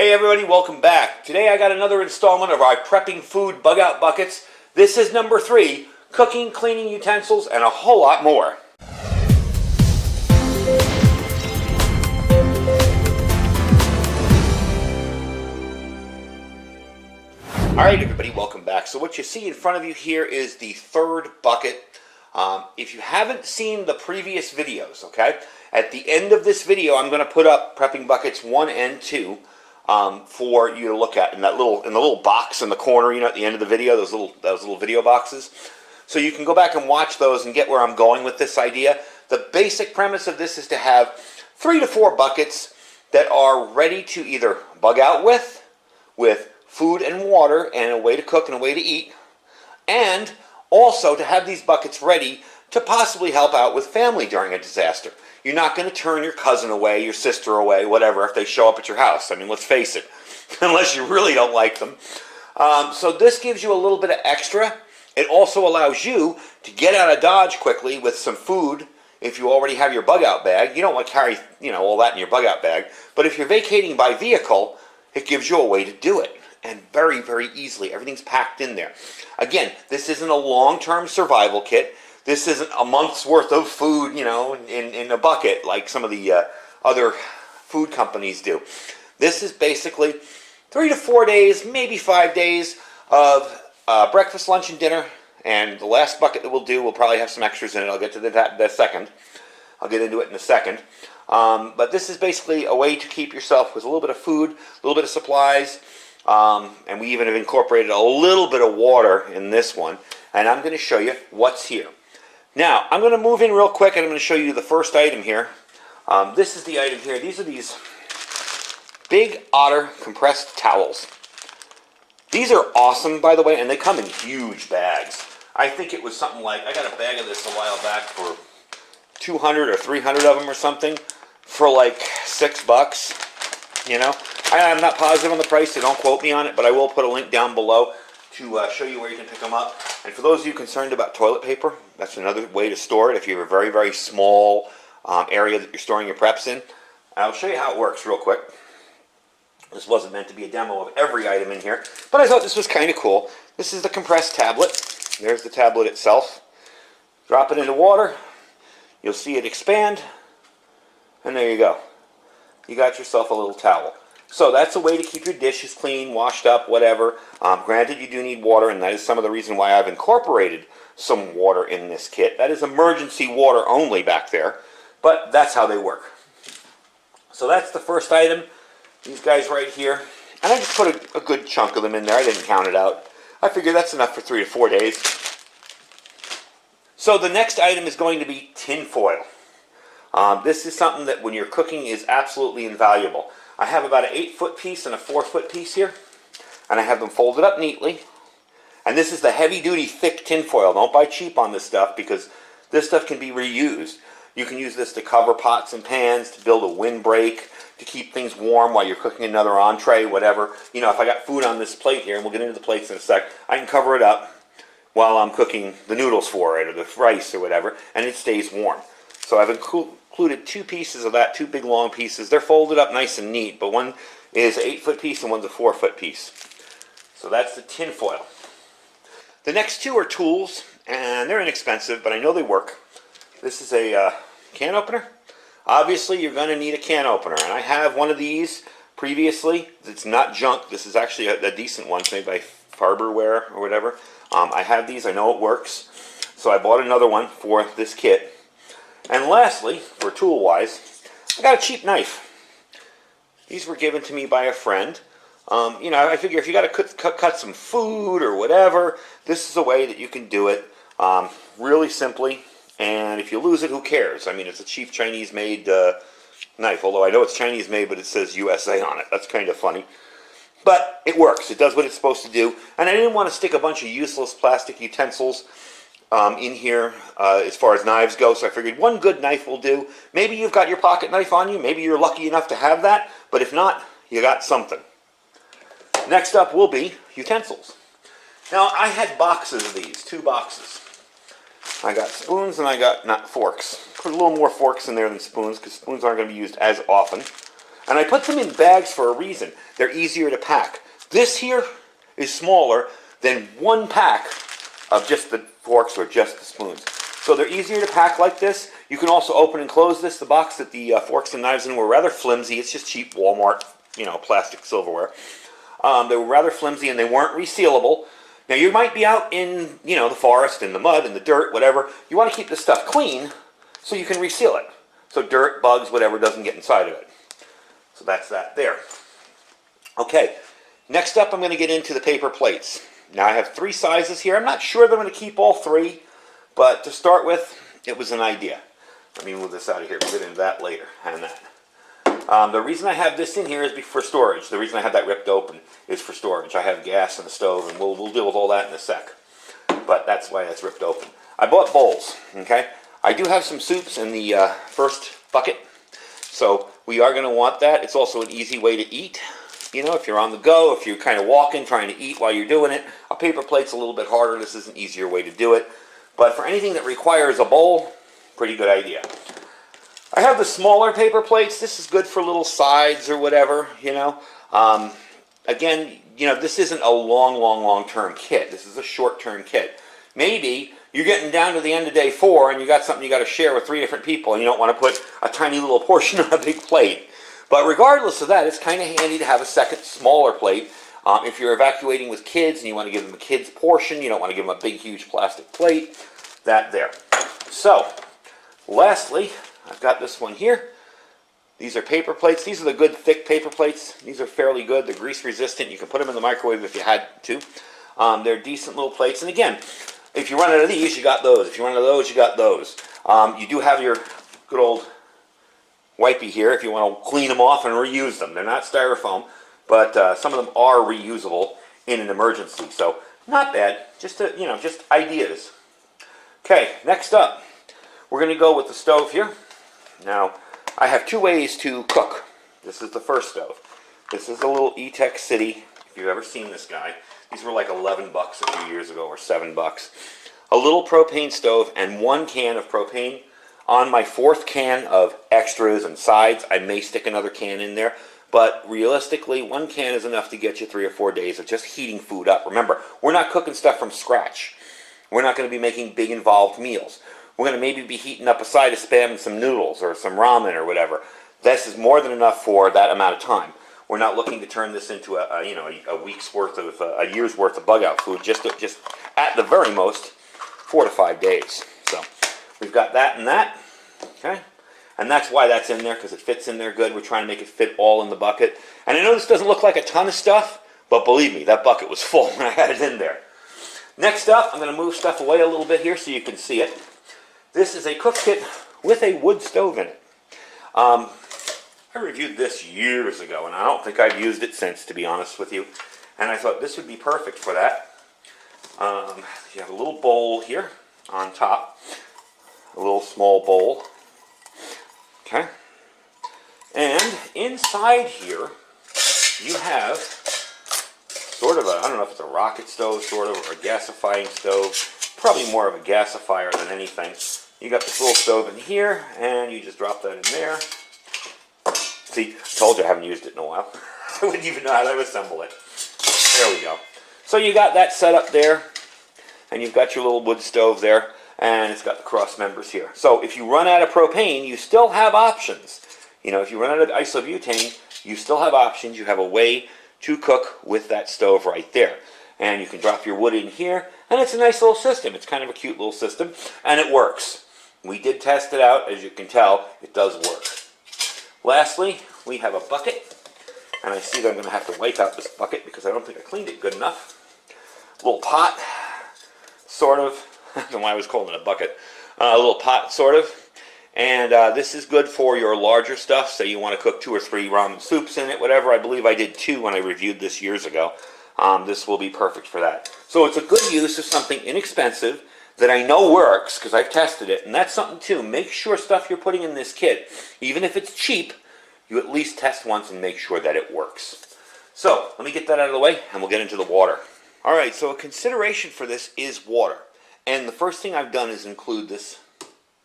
Hey everybody, welcome back. Today I got another installment of our prepping food bug out buckets. This is number 3, cooking, cleaning utensils, and a whole lot more. Alright everybody, welcome back. So what you see in front of you here is the third bucket. If you haven't seen the previous videos, okay, at the end of this video I'm going to put up prepping buckets 1 and 2 for you to look at in the little box in the corner, you know, at the end of the video, those little video boxes. So you can go back and watch those and get where I'm going with this idea. The basic premise of this is to have 3 to 4 buckets that are ready to either bug out with food and water and a way to cook and a way to eat, and also to have these buckets ready to possibly help out with family during a disaster. You're not going to turn your cousin away, your sister away, whatever, if they show up at your house. I mean, let's face it, unless you really don't like them. So this gives you a little bit of extra. It also allows you to get out of Dodge quickly with some food if you already have your bug out bag. You don't want to carry, you know, all that in your bug out bag. But if you're vacating by vehicle, it gives you a way to do it. And very, very easily. Everything's packed in there. Again, this isn't a long-term survival kit. This isn't a month's worth of food, you know, in a bucket like some of the other food companies do. This is basically 3 to 4 days, maybe 5 days of breakfast, lunch, and dinner. And the last bucket that we'll do will probably have some extras in it. I'll get to that second. I'll get into it in a second. But this is basically a way to keep yourself with a little bit of food, a little bit of supplies. And we even have incorporated a little bit of water in this one. And I'm going to show you what's here. Now, I'm going to move in real quick and I'm going to show you the first item here. This is the item here. These are these Big Otter compressed towels. These are awesome, by the way, and they come in huge bags. I think it was something like, I got a bag of this a while back for 200 or 300 of them or something for like $6, you know. I'm not positive on the price, so don't quote me on it, but I will put a link down below to show you where you can pick them up. And for those of you concerned about toilet paper, that's another way to store it if you have a very, very small area that you're storing your preps in. I'll show you how it works real quick. This wasn't meant to be a demo of every item in here, but I thought this was kind of cool. This is the compressed tablet. There's the tablet itself. Drop it into water. You'll see it expand. And there you go. You got yourself a little towel. So that's a way to keep your dishes clean, washed up, whatever. Granted, you do need water, and that is some of the reason why I've incorporated some water in this kit. That is emergency water only back there, but that's how they work. So that's the first item. These guys right here. And I just put a good chunk of them in there. I didn't count it out. I figure that's enough for 3 to 4 days. So the next item is going to be tin foil. This is something that when you're cooking is absolutely invaluable. I have about an 8-foot piece and a 4-foot piece here, and I have them folded up neatly. And this is the heavy-duty, thick tin foil. Don't buy cheap on this stuff because this stuff can be reused. You can use this to cover pots and pans, to build a windbreak, to keep things warm while you're cooking another entree, whatever. You know, if I got food on this plate here, and we'll get into the plates in a sec, I can cover it up while I'm cooking the noodles for it, or the rice, or whatever, and it stays warm. So I've included 2 pieces of that, 2 big long pieces. They're folded up nice and neat, but one is an 8-foot piece and one's a 4-foot piece. So that's the tin foil. The next 2 are tools, and they're inexpensive, but I know they work. This is a can opener. Obviously, you're going to need a can opener, and I have one of these previously. It's not junk. This is actually a decent one, made by Farberware or whatever. I have these. I know it works. So I bought another one for this kit. And lastly, for tool-wise, I got a cheap knife. These were given to me by a friend. You know, I figure if you got to cut some food or whatever, this is a way that you can do it really simply. And if you lose it, who cares? I mean, it's a cheap Chinese-made knife, although I know it's Chinese-made, but it says USA on it. That's kind of funny. But it works. It does what it's supposed to do. And I didn't want to stick a bunch of useless plastic utensils in here as far as knives go, so I figured one good knife will do. Maybe you've got your pocket knife on you. Maybe you're lucky enough to have that. But if not, you got something. Next up will be utensils. Now, I had boxes of these, 2 boxes. I got spoons and I got, not forks. Put a little more forks in there than spoons because spoons aren't going to be used as often. And I put them in bags for a reason. They're easier to pack. This here is smaller than one pack of just the forks or just the spoons. So they're easier to pack like this. You can also open and close this. The box that the forks and knives in were rather flimsy. It's just cheap Walmart, plastic silverware. They were rather flimsy and they weren't resealable. Now you might be out in, the forest, in the mud, in the dirt, whatever. You want to keep this stuff clean so you can reseal it. So dirt, bugs, whatever doesn't get inside of it. So that's that there. Okay, next up I'm going to get into the paper plates. Now I have 3 sizes here. I'm not sure that I'm going to keep all 3, but to start with, it was an idea. Let me move this out of here. We'll get into that later, and that. The reason I have this in here is for storage. The reason I have that ripped open is for storage. I have gas in the stove, and we'll deal with all that in a sec. But that's why that's ripped open. I bought bowls, okay? I do have some soups in the first bucket, so we are going to want that. It's also an easy way to eat. If you're on the go, if you're kind of walking, trying to eat while you're doing it, a paper plate's a little bit harder. This is an easier way to do it. But for anything that requires a bowl, pretty good idea. I have the smaller paper plates. This is good for little sides or whatever, Again, this isn't a long-term kit. This is a short-term kit. Maybe you're getting down to the end of day 4 and you got something you got to share with 3 different people and you don't want to put a tiny little portion on a big plate. But regardless of that, it's kind of handy to have a second smaller plate. If you're evacuating with kids and you want to give them a kid's portion, you don't want to give them a big, huge plastic plate, that there. So, lastly, I've got this one here. These are paper plates. These are the good, thick paper plates. These are fairly good. They're grease resistant. You can put them in the microwave if you had to. They're decent little plates. And again, if you run out of these, you got those. If you run out of those, you got those. You do have your good old wipey here if you want to clean them off and reuse them. They're not styrofoam, but some of them are reusable in an emergency. So not bad. Just ideas. Okay, next up, we're going to go with the stove here. Now, I have 2 ways to cook. This is the first stove. This is a little E-Tech City. If you've ever seen this guy, these were like 11 bucks a few years ago, or 7 bucks. A little propane stove and 1 can of propane. On my 4th can of extras and sides, I may stick another can in there, but realistically, 1 can is enough to get you 3 or 4 days of just heating food up. Remember, we're not cooking stuff from scratch. We're not going to be making big involved meals. We're going to maybe be heating up a side of Spam and some noodles or some ramen or whatever. This is more than enough for that amount of time. We're not looking to turn this into a week's worth of, a year's worth of bug out food, just at the very most, 4 to 5 days. So we've got that and that, okay? And that's why that's in there, because it fits in there good. We're trying to make it fit all in the bucket. And I know this doesn't look like a ton of stuff, but believe me, that bucket was full when I had it in there. Next up, I'm going to move stuff away a little bit here so you can see it. This is a cook kit with a wood stove in it. I reviewed this years ago, and I don't think I've used it since, to be honest with you. And I thought this would be perfect for that. You have a little bowl here on top, a little small bowl. Okay. And inside here, you have sort of I don't know if it's a rocket stove, sort of, or a gasifying stove. Probably more of a gasifier than anything. You got this little stove in here, and you just drop that in there. See, I told you I haven't used it in a while. I wouldn't even know how to assemble it. There we go. So you got that set up there, and you've got your little wood stove there, and it's got the cross members here. So if you run out of propane, you still have options. If you run out of isobutane, you still have options. You have a way to cook with that stove right there. And you can drop your wood in here, and it's a nice little system. It's kind of a cute little system, and it works. We did test it out. As you can tell, it does work. Lastly, we have a bucket, and I see that I'm going to have to wipe out this bucket because I don't think I cleaned it good enough. A little pot, sort of. I don't know why I was calling it a bucket. A little pot, sort of. And this is good for your larger stuff. Say you want to cook 2 or 3 ramen soups in it, whatever. I believe I did 2 when I reviewed this years ago. This will be perfect for that. So it's a good use of something inexpensive that I know works because I've tested it. And that's something too. Make sure stuff you're putting in this kit, even if it's cheap, you at least test once and make sure that it works. So let me get that out of the way and we'll get into the water. All right, so a consideration for this is water. And the first thing I've done is include this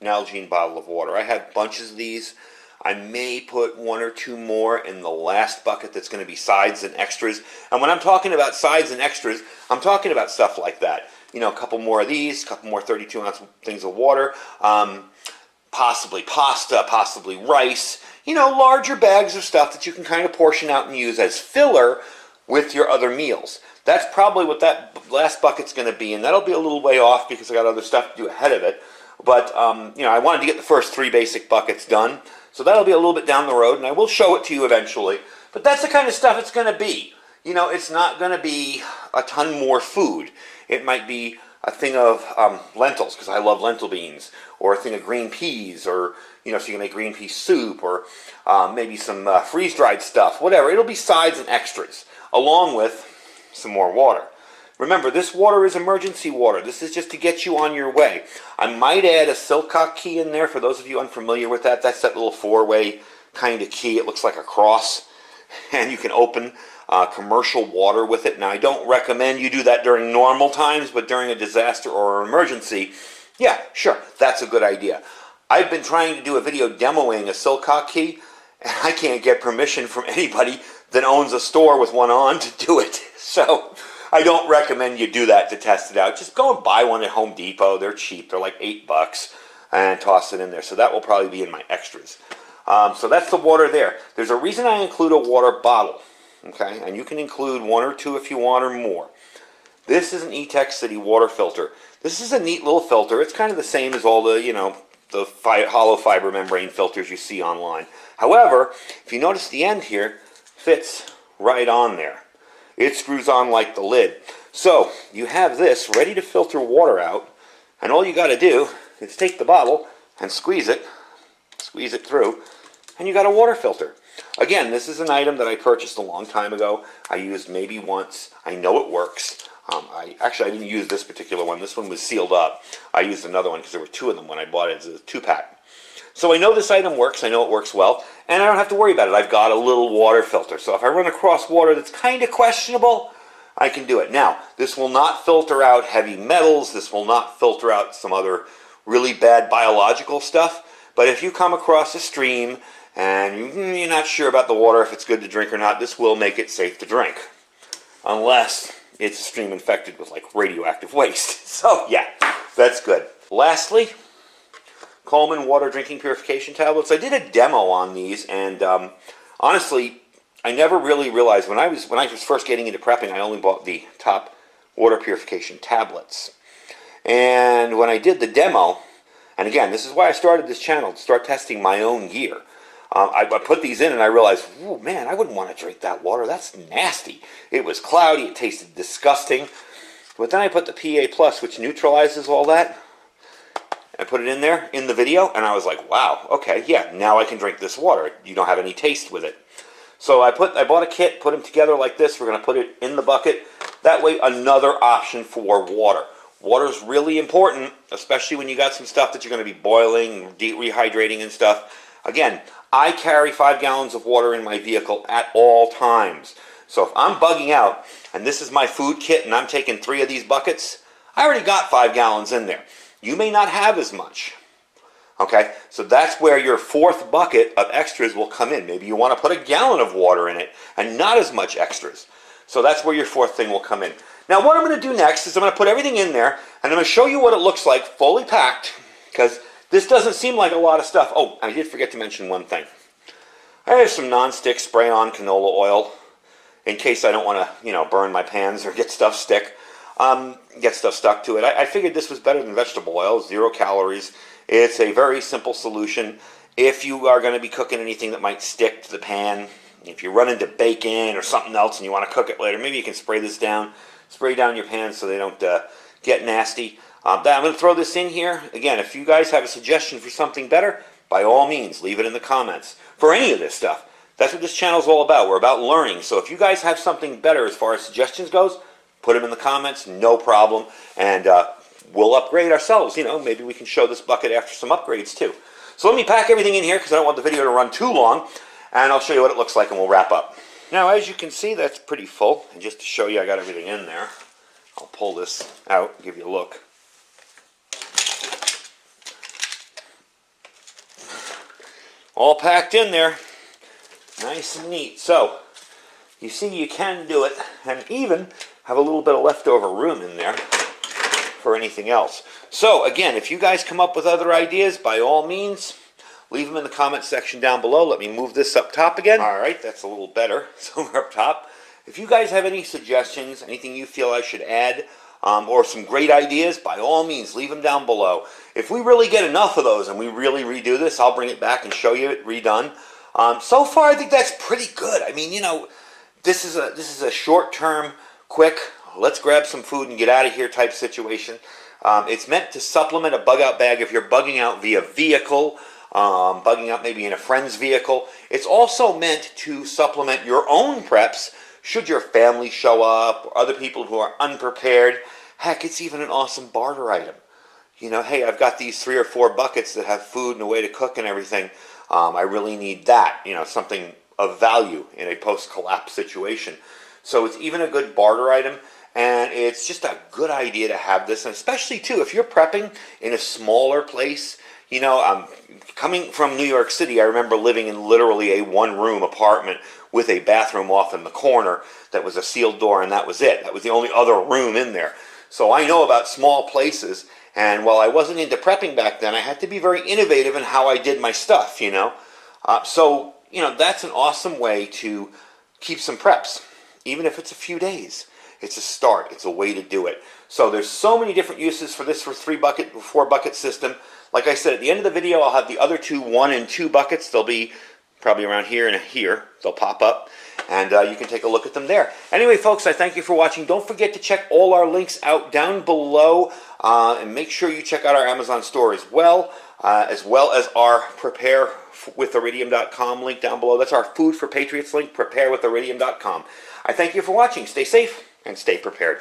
Nalgene bottle of water. I have bunches of these. I may put one or two more in the last bucket that's going to be sides and extras. And when I'm talking about sides and extras, I'm talking about stuff like that. You know, a couple more of these, a couple more 32-ounce things of water, possibly pasta, possibly rice. You know, larger bags of stuff that you can kind of portion out and use as filler with your other meals. That's probably what that last bucket's going to be, and that'll be a little way off because I got other stuff to do ahead of it. But, you know, I wanted to get the first 3 basic buckets done. So that'll be a little bit down the road, and I will show it to you eventually. But that's the kind of stuff it's going to be. You know, it's not going to be a ton more food. It might be a thing of lentils, because I love lentil beans, or a thing of green peas, or, you know, so you can make green pea soup, or maybe some freeze-dried stuff, whatever. It'll be sides and extras, along with some more water. Remember, this water is emergency water. This is just to get you on your way. I might add a Silcock key in there for those of you unfamiliar with that. That's that little 4-way kind of key. It looks like a cross, and you can open commercial water with it. Now, I don't recommend you do that during normal times, but during a disaster or an emergency, yeah, sure, that's a good idea. I've been trying to do a video demoing a Silcock key, and I can't get permission from anybody that owns a store with one on to do it. So I don't recommend you do that to test it out. Just go and buy one at Home Depot. They're cheap. They're like $8 and toss it in there. So that will probably be in my extras. So that's the water there. There's a reason I include a water bottle. Okay, and you can include 1 or 2 if you want or more. This is an Etex City water filter. This is a neat little filter. It's kind of the same as all the, you know, the hollow fiber membrane filters you see online. However, if you notice the end here, fits right on there. It screws on like the lid. So you have this ready to filter water out, and all you got to do is take the bottle and squeeze it through, and you got a water filter. Again, this is an item that I purchased a long time ago. I used maybe once. I know it works. I didn't use this particular one. This one was sealed up. I used another one because there were 2 of them when I bought it as a 2-pack. So I know this item works. I know it works well, and I don't have to worry about it. I've got a little water filter. So if I run across water that's kind of questionable, I can do it. Now, this will not filter out heavy metals. This will not filter out some other really bad biological stuff. But if you come across a stream and you're not sure about the water, if it's good to drink or not, this will make it safe to drink. Unless it's a stream infected with like radioactive waste. So yeah, that's good. Lastly, Coleman water drinking purification tablets. I did a demo on these, and honestly, I never really realized when I was first getting into prepping, I only bought the top water purification tablets. And when I did the demo, and again, this is why I started this channel, to start testing my own gear. I put these in and I realized, oh man, I wouldn't want to drink that water. That's nasty. It was cloudy. It tasted disgusting. But then I put the PA Plus, which neutralizes all that. I put it in there in the video, and I was like, wow, okay, yeah, now I can drink this water. You don't have any taste with it. So I bought a kit, put them together like this. We're going to put it in the bucket. That way, another option for water. Water is really important, especially when you got some stuff that you're going to be boiling, rehydrating and stuff. Again, I carry 5 gallons of water in my vehicle at all times. So if I'm bugging out, and this is my food kit, and I'm taking 3 of these buckets, I already got 5 gallons in there. You may not have as much. Okay, so that's where your 4th bucket of extras will come in. Maybe you want to put a gallon of water in it and not as much extras. So that's where your 4th thing will come in. Now what I'm going to do next is I'm going to put everything in there, and I'm going to show you what it looks like fully packed, because this doesn't seem like a lot of stuff. Oh, I did forget to mention one thing. I have some non-stick spray-on canola oil in case I don't want to, burn my pans or get stuff stuck to it. I figured this was better than vegetable oil, 0 calories. It's a very simple solution. If you are going to be cooking anything that might stick to the pan, if you run into bacon or something else and you want to cook it later, maybe you can spray down your pans so they don't get nasty. I'm going to throw this in here. Again, if you guys have a suggestion for something better, by all means, leave it in the comments. For any of this stuff, that's what this channel is all about. We're about learning. So if you guys have something better as far as suggestions goes, put them in the comments, no problem. And we'll upgrade ourselves. Maybe we can show this bucket after some upgrades too. So let me pack everything in here because I don't want the video to run too long. And I'll show you what it looks like and we'll wrap up. Now, as you can see, that's pretty full. And just to show you I got everything in there, I'll pull this out and give you a look. all packed in there. Nice and neat. So, you see you can do it, and even have a little bit of leftover room in there for anything else. So, again, if you guys come up with other ideas, by all means, leave them in the comment section down below. Let me move this up top again. All right, that's a little better. So we're up top. If you guys have any suggestions, anything you feel I should add, or some great ideas, by all means, leave them down below. If we really get enough of those and we really redo this, I'll bring it back and show you it redone. So far, I think that's pretty good. I mean, you know, this is a short-term, quick, let's grab some food and get out of here type situation. It's meant to supplement a bug-out bag if you're bugging out via vehicle, bugging out maybe in a friend's vehicle. It's also meant to supplement your own preps should your family show up or other people who are unprepared. Heck, it's even an awesome barter item. You know, hey, I've got these 3 or 4 buckets that have food and a way to cook and everything. I really need that, you know, something of value in a post-collapse situation. So it's even a good barter item, and it's just a good idea to have this, and especially, too, if you're prepping in a smaller place. You know, coming from New York City, I remember living in literally a one-room apartment with a bathroom off in the corner that was a sealed door, and that was it. That was the only other room in there. So I know about small places, and while I wasn't into prepping back then, I had to be very innovative in how I did my stuff, you know. So, you know, that's an awesome way to keep some preps, even if it's a few days. It's a start. It's a way to do it. So there's so many different uses for this 3-bucket, 4-bucket system. Like I said, at the end of the video, I'll have the other 2 1 and 2 buckets. They'll be probably around here and here. They'll pop up, and you can take a look at them there. Anyway, folks, I thank you for watching. Don't forget to check all our links out down below, and make sure you check out our Amazon store as well as our preparewithiridium.com link down below. That's our Food for Patriots link, preparewithiridium.com. I thank you for watching. Stay safe and stay prepared.